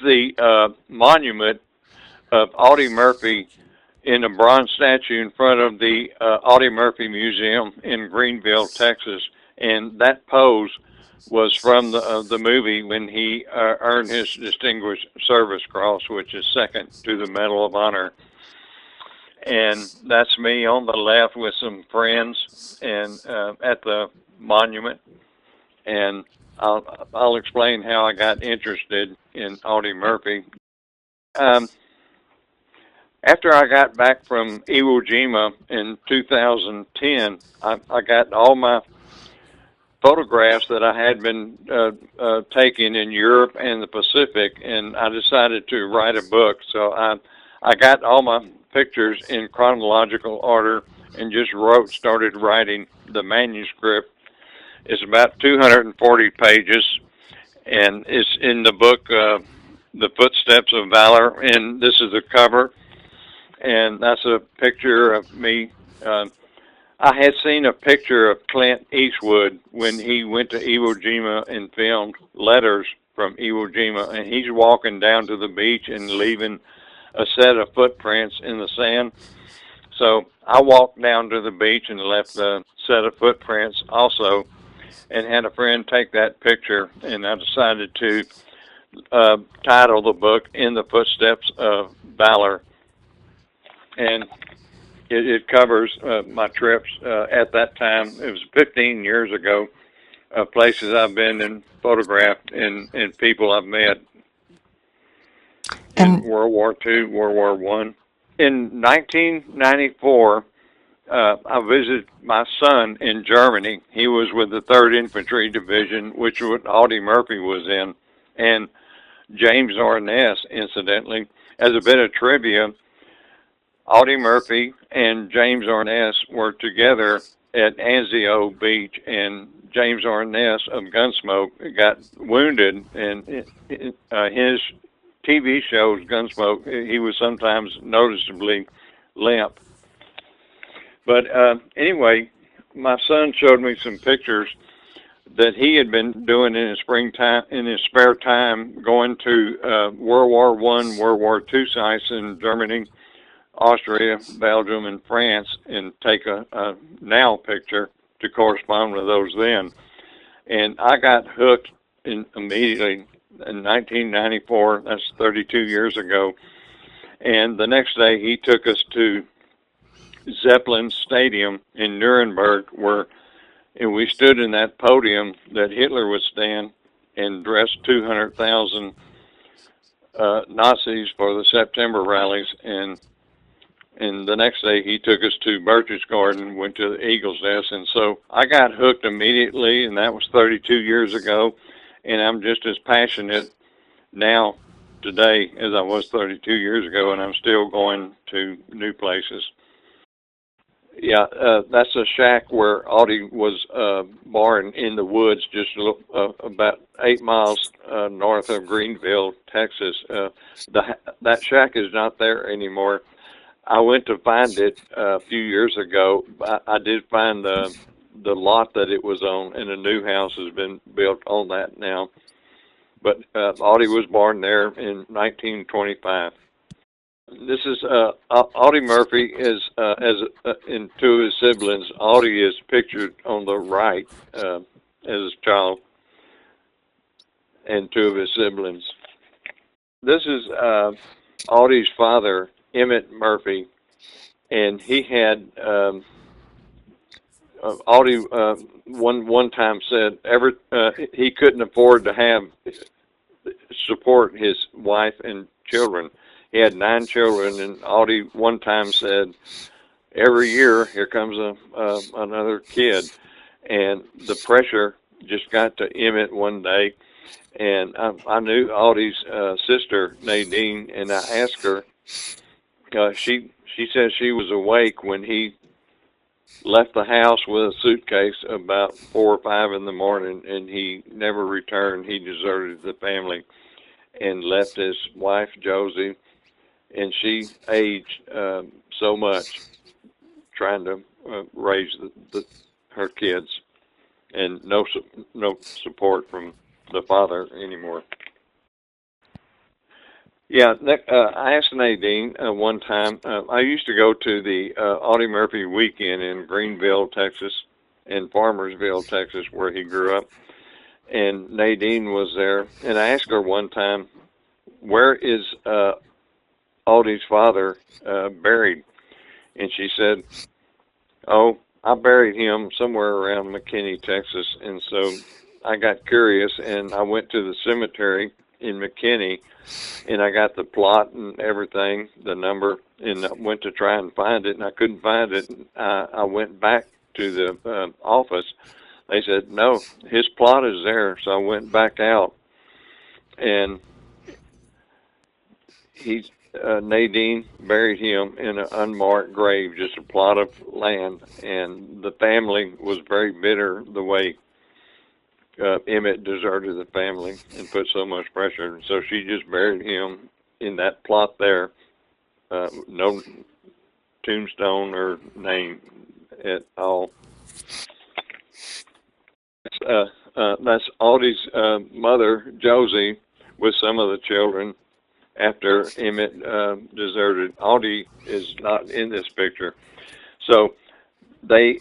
the monument of Audie Murphy in a bronze statue in front of the Audie Murphy Museum in Greenville, Texas. And that pose was from the movie when he earned his Distinguished Service Cross, which is second to the Medal of Honor. And that's me on the left with some friends and at the monument. And I'll explain how I got interested in Audie Murphy. Um, After I got back from Iwo Jima in 2010, I got all my photographs that I had been taking in Europe and the Pacific, and I decided to write a book. So I got all my pictures in chronological order and just started writing the manuscript. It's about 240 pages, and it's in the book, The Footsteps of Valor, and this is the cover, and that's a picture of me. I had seen a picture of Clint Eastwood when he went to Iwo Jima and filmed Letters from Iwo Jima, and he's walking down to the beach and leaving a set of footprints in the sand. So I walked down to the beach and left a set of footprints also, and had a friend take that picture, and I decided to title the book In the Footsteps of Valor. And it covers my trips at that time. It was 15 years ago, places I've been and photographed, and people I've met in World War II, World War I. In 1994, I visited my son in Germany. He was with the 3rd Infantry Division, which Audie Murphy was in, and James Orness, incidentally. As a bit of trivia, Audie Murphy and James Orness were together at Anzio Beach, and James Orness of Gunsmoke got wounded, and his TV shows, Gunsmoke, he was sometimes noticeably limp. But anyway, my son showed me some pictures that he had been doing in his spare time, going to World War I, World War II sites in Germany, Austria, Belgium, and France, and take a now picture to correspond with those then. And I got hooked immediately in 1994. That's 32 years ago. And the next day, he took us to Zeppelin Stadium in Nuremberg, and we stood in that podium that Hitler would stand and dress 200,000 Nazis for the September rallies. And the next day, he took us to Berchtesgaden, went to the Eagles Nest, and so I got hooked immediately, and that was 32 years ago, and I'm just as passionate now today as I was 32 years ago, and I'm still going to new places. Yeah, that's a shack where Audie was born in the woods, just about 8 miles north of Greenville, Texas. That shack is not there anymore. I went to find it a few years ago. I did find the lot that it was on, and a new house has been built on that now. But Audie was born there in 1925. This is Audie Murphy is and two of his siblings. Audie is pictured on the right as a child, and two of his siblings. This is Audie's father, Emmett Murphy, and he had Audie one time said he couldn't afford to support his wife and children. He had 9 children, and Audie one time said, "Every year here comes another kid," and the pressure just got to Emmett one day, and I knew Audie's sister Nadine, and I asked her. She said she was awake when he left the house with a suitcase about 4 or 5 in the morning, and he never returned. He deserted the family and left his wife Josie, and she aged so much trying to raise her kids, and no support from the father anymore. Yeah, I asked Nadine one time. I used to go to the Audie Murphy weekend in Greenville, Texas, in Farmersville, Texas, where he grew up. And Nadine was there, and I asked her one time, "Where is Audie's father buried?" And she said, "Oh, I buried him somewhere around McKinney, Texas." And so I got curious, and I went to the cemetery in McKinney, and I got the plot and everything, the number, and I went to try and find it, and I couldn't find it. I went back to the office. They said, "No, his plot is there." So I went back out, and he, Nadine buried him in an unmarked grave, just a plot of land, and the family was very bitter the way Emmett deserted the family and put so much pressure. So she just buried him in that plot there, no tombstone or name at all. That's Audie's mother, Josie, with some of the children after Emmett deserted. Audie is not in this picture. So the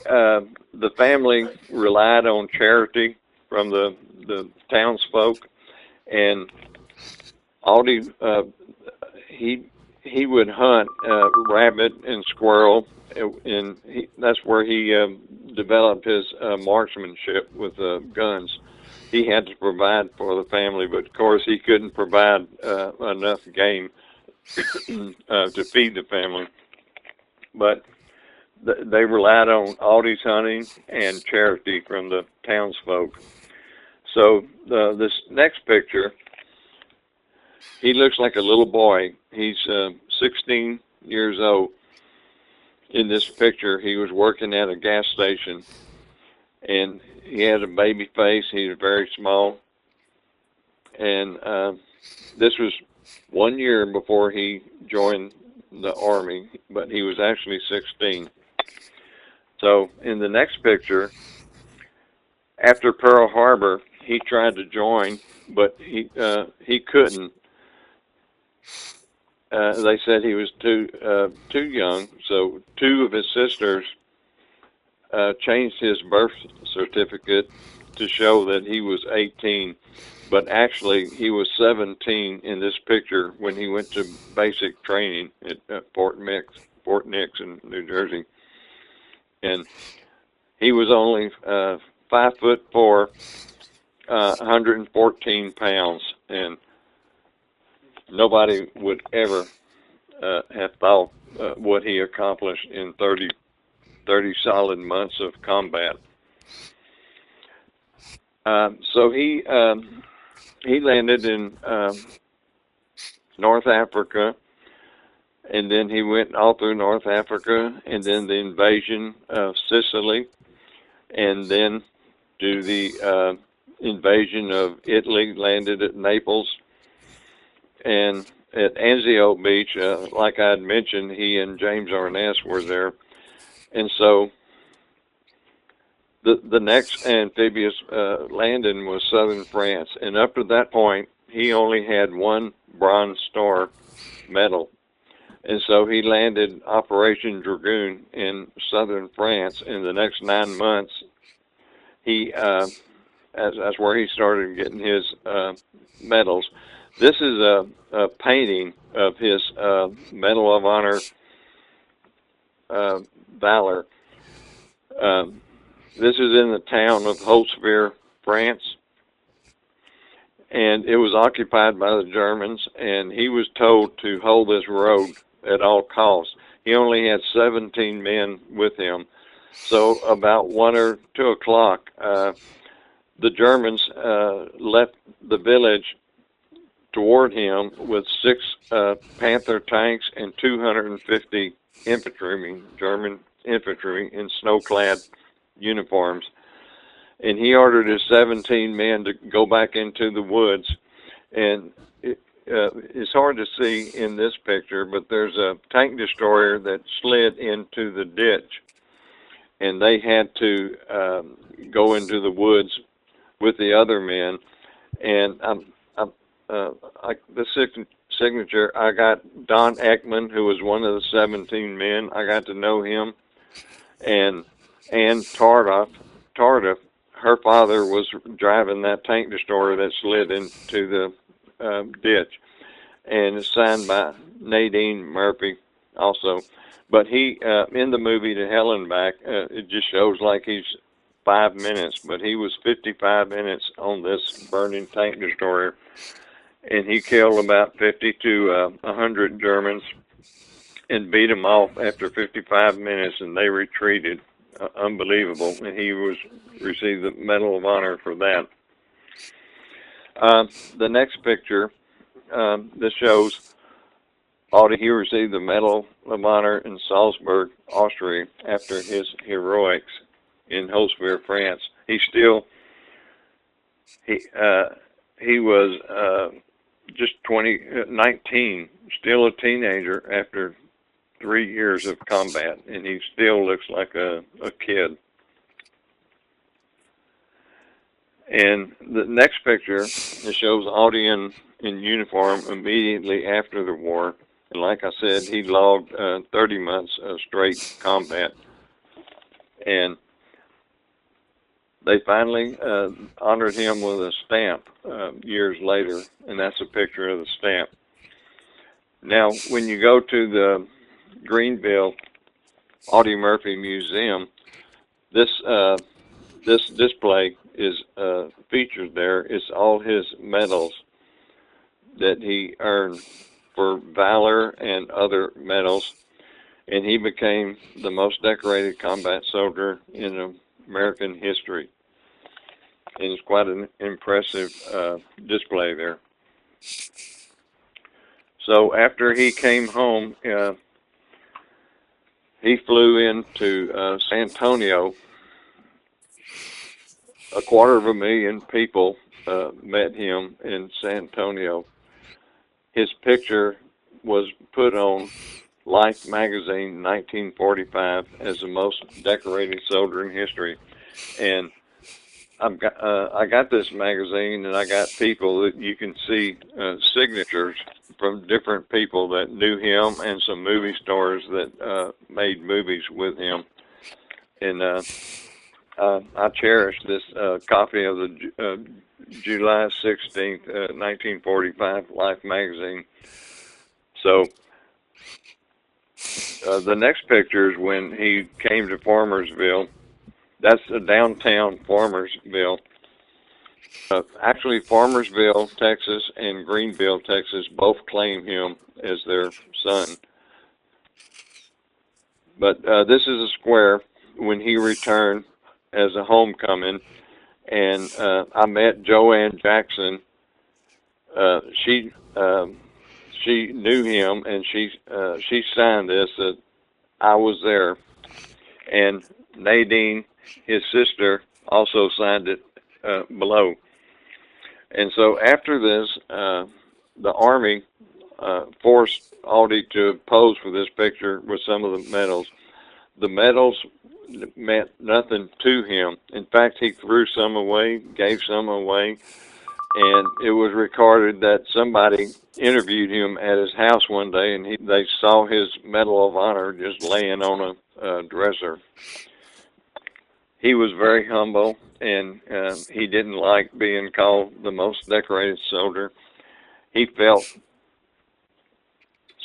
family relied on charity from the townsfolk, and Audie he would hunt rabbit and squirrel, and that's where he developed his marksmanship with guns. He had to provide for the family, but of course he couldn't provide enough game to feed the family. But they relied on Audie's hunting and charity from the townsfolk. So this next picture, he looks like a little boy. He's 16 years old. In this picture, he was working at a gas station, and he had a baby face. He was very small, and this was 1 year before he joined the Army, but he was actually 16. So in the next picture, after Pearl Harbor, he tried to join, but he couldn't. They said he was too young, so two of his sisters changed his birth certificate to show that he was 18, but actually he was 17 in this picture when he went to basic training at Fort Nix in New Jersey, and he was only 5'4", 114 pounds, and nobody would ever have thought what he accomplished in 30 solid months of combat. So he landed in North Africa, and then he went all through North Africa, and then the invasion of Sicily, and then to the invasion of Italy, landed at Naples, and at Anzio Beach, like I had mentioned, he and James Arness were there. And so the next amphibious landing was southern France. And up to that point, he only had one Bronze Star medal. And so he landed Operation Dragoon in southern France. In the next 9 months, that's where he started getting his medals. This is a painting of his Medal of Honor, Valor. This is in the town of Holtzwihr, France, and it was occupied by the Germans, and he was told to hold this road at all costs. He only had 17 men with him. So about 1 or 2 o'clock, the Germans left the village toward him with 6 Panther tanks and 250 infantrymen, German infantry in snow-clad uniforms. And he ordered his 17 men to go back into the woods. And it's hard to see in this picture, but there's a tank destroyer that slid into the ditch. And they had to go into the woods with the other men. And the signature. I got Don Ekman, who was one of the 17 men. I got to know him, and Ann Tardif, her father was driving that tank destroyer that slid into the ditch, and it's signed by Audie Murphy also. But he, in the movie To Hell and Back, it just shows like he's 5 minutes, but he was 55 minutes on this burning tank destroyer, and he killed about 50 to 100 Germans and beat them off after 55 minutes, and they retreated. Unbelievable, and he received the Medal of Honor for that. The next picture, this shows Audie. He received the Medal of Honor in Salzburg, Austria, after his heroics in Hosphir, France. He was just 19, still a teenager after 3 years of combat, and he still looks like a kid. And the next picture, it shows Audie in uniform immediately after the war. And like I said, he logged 30 months of straight combat. And they finally honored him with a stamp years later, and that's a picture of the stamp. Now, when you go to the Greenville Audie Murphy Museum, this display is featured there. It's all his medals that he earned for valor and other medals, and he became the most decorated combat soldier in American history. And it's quite an impressive display there. So after he came home, he flew into San Antonio. 250,000 people met him in San Antonio. His picture was put on Life magazine in 1945 as the most decorated soldier in history. And I got this magazine, and I got people that you can see signatures from different people that knew him and some movie stars that made movies with him. And I cherish this copy of the July 16th, 1945 Life magazine. So the next picture is when he came to Farmersville. That's the downtown Farmersville. Actually, Farmersville, Texas, and Greenville, Texas, both claim him as their son. But this is a square when he returned as a homecoming, and I met Joanne Jackson. She knew him, and she signed this that I was there, and Nadine, his sister, also signed it below. And so after this, the Army forced Audie to pose for this picture with some of the medals. The medals meant nothing to him. In fact, he threw some away, gave some away, and it was recorded that somebody interviewed him at his house one day, and they saw his Medal of Honor just laying on a dresser. He was very humble, and he didn't like being called the most decorated soldier. He felt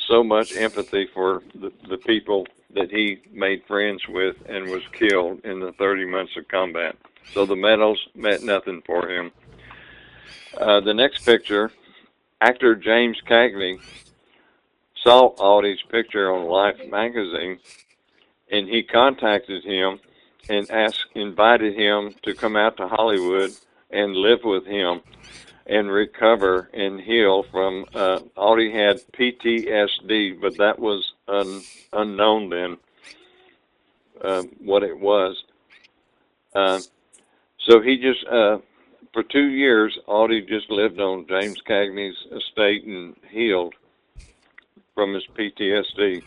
so much empathy for the people that he made friends with and was killed in the 30 months of combat. So the medals meant nothing for him. The next picture, actor James Cagney saw Audie's picture on Life magazine, and he contacted him and invited him to come out to Hollywood and live with him and recover and heal from, Audie had PTSD, but that was unknown then, what it was. So he just, for 2 years, Audie just lived on James Cagney's estate and healed from his PTSD.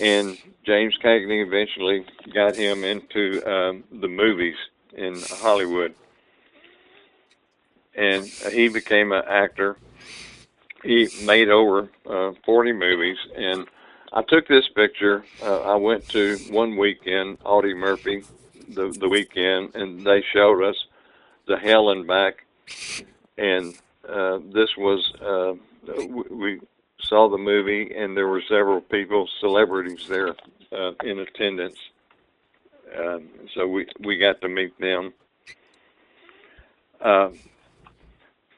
And James Cagney eventually got him into the movies in Hollywood. And he became an actor. he made over 40 movies, and I took this picture. I went to one weekend, Audie Murphy, the weekend, and they showed us the Hell and Back, and this was we saw the movie, and there were several people, celebrities there in attendance. So we got to meet them. Uh,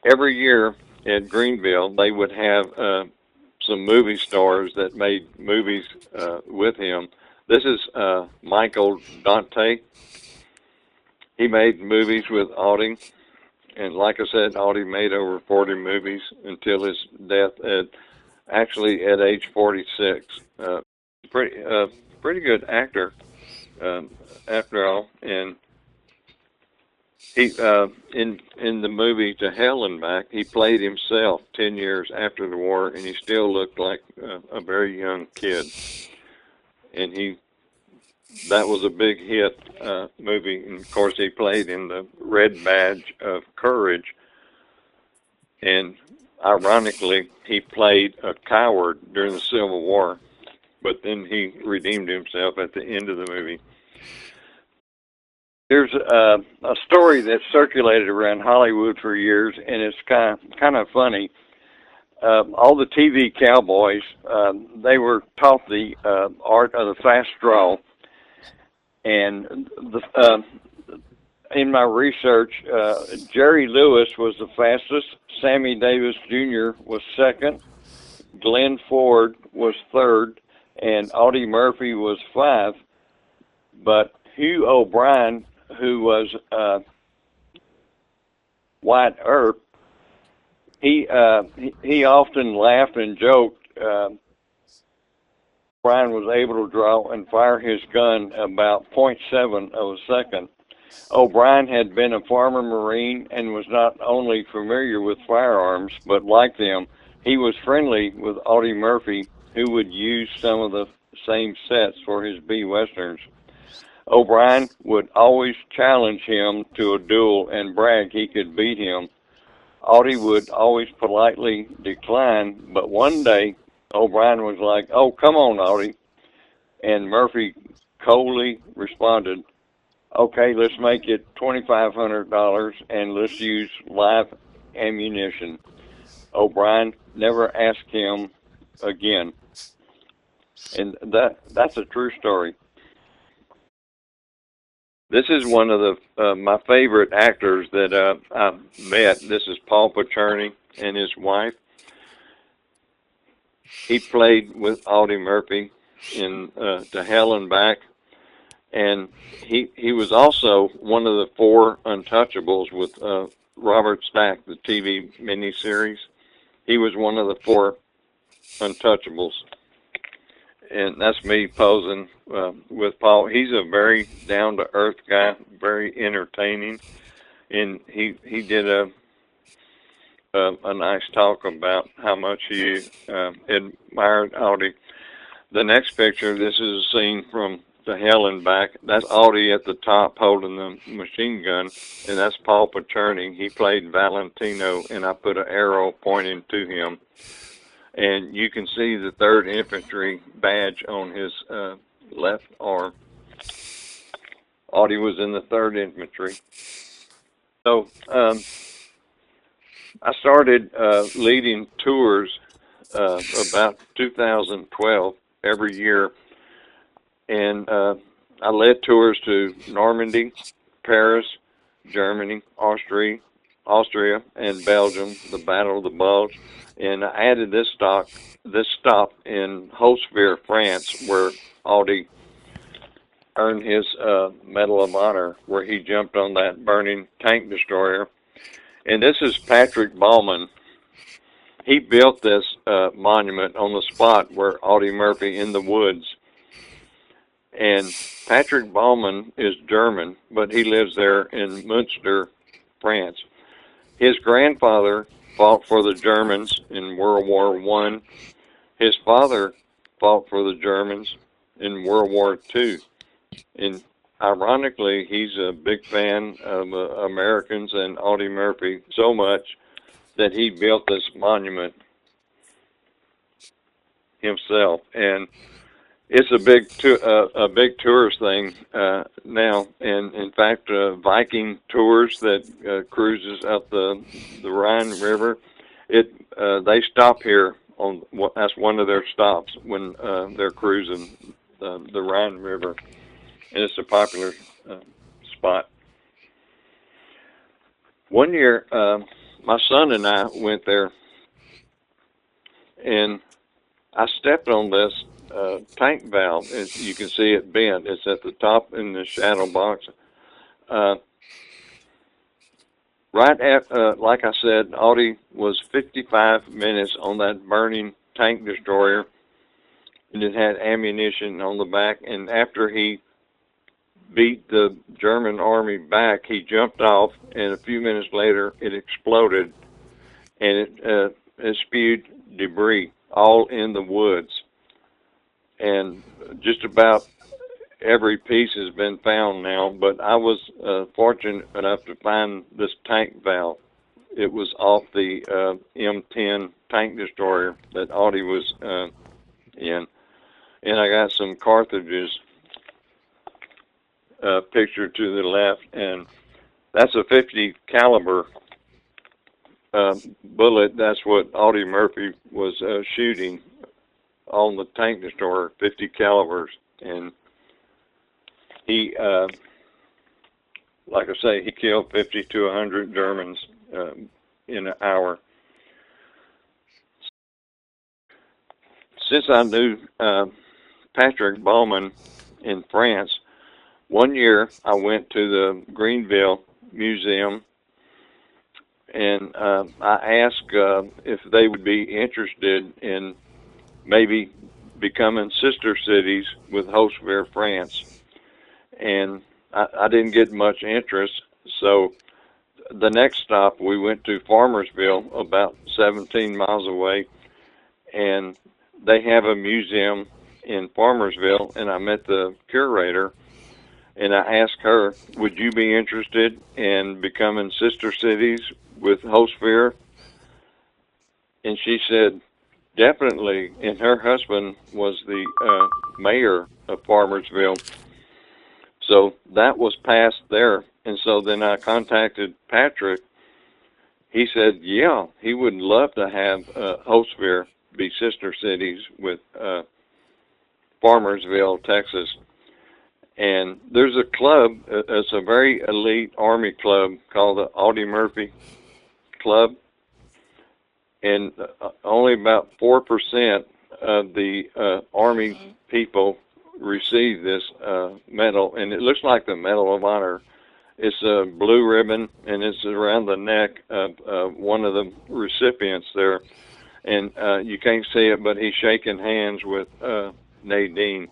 every year at Greenville, they would have some movie stars that made movies with him. This is Michael Dante. He made movies with Audie, and like I said, Audie made over 40 movies until his death at age 46. Pretty pretty good actor after all, and he in the movie To Hell and Back, he played himself 10 years after the war, and he still looked like a very young kid. And that was a big hit movie. And of course, he played in the Red Badge of Courage. And ironically, he played a coward during the Civil War, but then he redeemed himself at the end of the movie. There's a story that circulated around Hollywood for years, and it's kind of funny. All the TV cowboys, they were taught the art of the fast draw, and in my research, Jerry Lewis was the fastest, Sammy Davis Jr. was second, Glenn Ford was third, and Audie Murphy was 5. But Hugh O'Brien, who was White Earp, he often laughed and joked. Brian was able to draw and fire his gun about .7 of a second. O'Brien had been a former Marine and was not only familiar with firearms, but like them, he was friendly with Audie Murphy, who would use some of the same sets for his B Westerns. O'Brien would always challenge him to a duel and brag he could beat him. Audie would always politely decline, but one day O'Brien was like, "Oh, come on, Audie." And Murphy coldly responded, "Okay, let's make it $2,500 and let's use live ammunition." O'Brien never asked him again. And that's a true story. This is one of the my favorite actors that I met. This is Paul Pacherny and his wife. He played with Audie Murphy in To Hell and Back, and he was also one of the 4 Untouchables with Robert Stack, the TV miniseries. He was one of the 4 Untouchables. And that's me posing with Paul. He's a very down-to-earth guy, very entertaining, and he did a nice talk about how much he admired Audie. The next picture, this is a scene from To Hell and Back. That's Audie at the top holding the machine gun, and that's Paul Pacherny. He played Valentino, and I put an arrow pointing to him. And you can see the 3rd Infantry badge on his left arm. Audie was in the 3rd Infantry. So I started leading tours about 2012 every year. And I led tours to Normandy, Paris, Germany, Austria, and Belgium, the Battle of the Bulge. And I added this stop in Hautespère, France, where Audie earned his Medal of Honor, where he jumped on that burning tank destroyer. And this is Patrick Baumann. He built this monument on the spot where Audie Murphy in the woods. And Patrick Baumann is German, but he lives there in Munster, France. His grandfather fought for the Germans in World War I. His father fought for the Germans in World War II. And ironically, he's a big fan of Americans and Audie Murphy so much that he built this monument himself, and it's a big tourist thing now. And in fact, Viking tours that cruises up the Rhine River, they stop here on that's one of their stops when they're cruising the Rhine River, and it's a popular spot. One year, my son and I went there, and I stepped on this tank valve. You can see it bent. It's at the top in the shadow box. Uh, right at, like I said, Audie was 55 minutes on that burning tank destroyer, and it had ammunition on the back. And after he beat the German army back, he jumped off, and a few minutes later, it exploded, and it spewed debris all in the woods. And just about every piece has been found now, but I was fortunate enough to find this tank valve. It was off the M10 tank destroyer that Audie was in, and I got some cartridges pictured to the left, and that's a 50 caliber bullet. That's what Audie Murphy was shooting on the tank destroyer, 50 calibers, and he, like I say, he killed 50 to 100 Germans in an hour. Since I knew Patrick Baumann in France, one year I went to the Greenville Museum, and I asked if they would be interested in maybe becoming sister cities with Haute-Savoir, France. And I didn't get much interest, so the next stop we went to Farmersville, about 17 miles away, and they have a museum in Farmersville, and I met the curator, and I asked her, would you be interested in becoming sister cities with Haute-Savoir? And she said, definitely, and her husband was the mayor of Farmersville. So that was passed there. And so then I contacted Patrick. He said, yeah, he would love to have Haute-Savoir be sister cities with Farmersville, Texas. And there's a club, it's a very elite Army club called the Audie Murphy Club. And only about 4% of the Army people receive this medal, and it looks like the Medal of Honor. It's a blue ribbon, and it's around the neck of one of the recipients there. And you can't see it, but he's shaking hands with Nadine.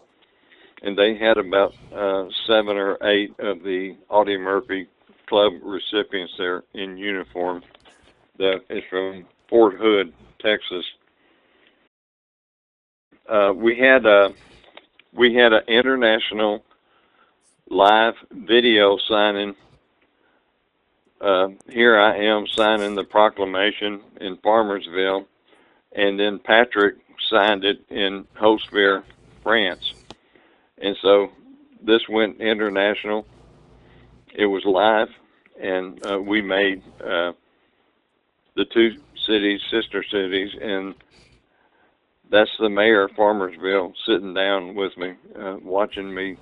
And they had about 7 or 8 of the Audie Murphy Club recipients there in uniform. That is from Fort Hood, Texas. We had an international live video signing. Here I am signing the proclamation in Farmersville, and then Patrick signed it in Haute-Savoir, France. And so this went international. It was live, and we made the two cities sister cities, and that's the mayor of Farmersville sitting down with me, watching me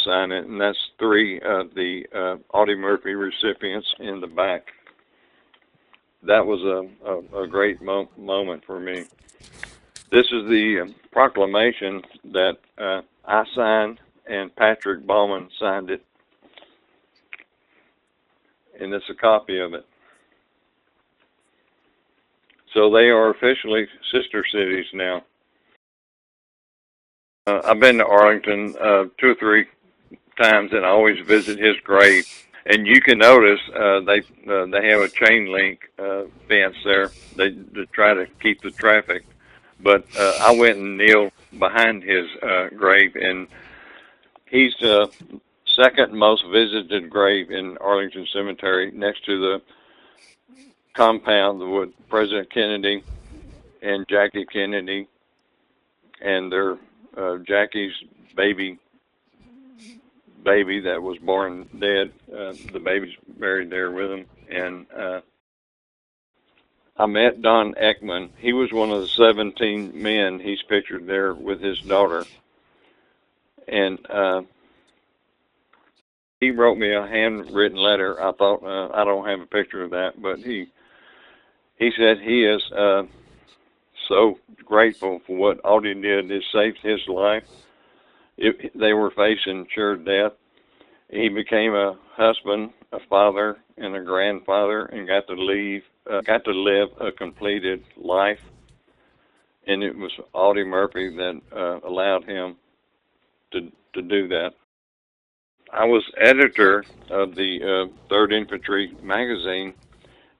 sign it, and that's 3 of the Audie Murphy recipients in the back. That was a great moment for me. This is the proclamation that I signed, and Patrick Baumann signed it, and it's a copy of it. So they are officially sister cities now. I've been to Arlington 2 or 3 times, and I always visit his grave. And you can notice they have a chain link fence there. They try to keep the traffic. But I went and kneeled behind his grave, and he's the second most visited grave in Arlington Cemetery, next to the compound with President Kennedy and Jackie Kennedy and their Jackie's baby that was born dead. The baby's buried there with him, and I met Don Ekman. He was one of the 17 men he's pictured there with his daughter, and he wrote me a handwritten letter. I thought I don't have a picture of that, but he said he is so grateful for what Audie did. It saved his life. They were facing sure death. He became a husband, a father, and a grandfather, and got to live a completed life. And it was Audie Murphy that allowed him to do that. I was editor of the 3rd Infantry magazine,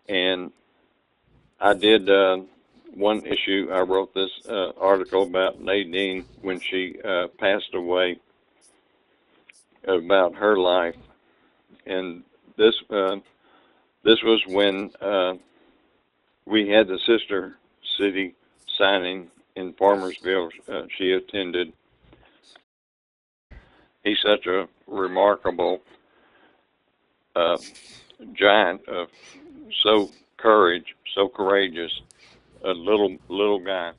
and I did one issue. I wrote this article about Nadine when she passed away, about her life, and this was when we had the sister city signing in Farmersville. She attended. He's such a remarkable giant of so courageous, a little guy.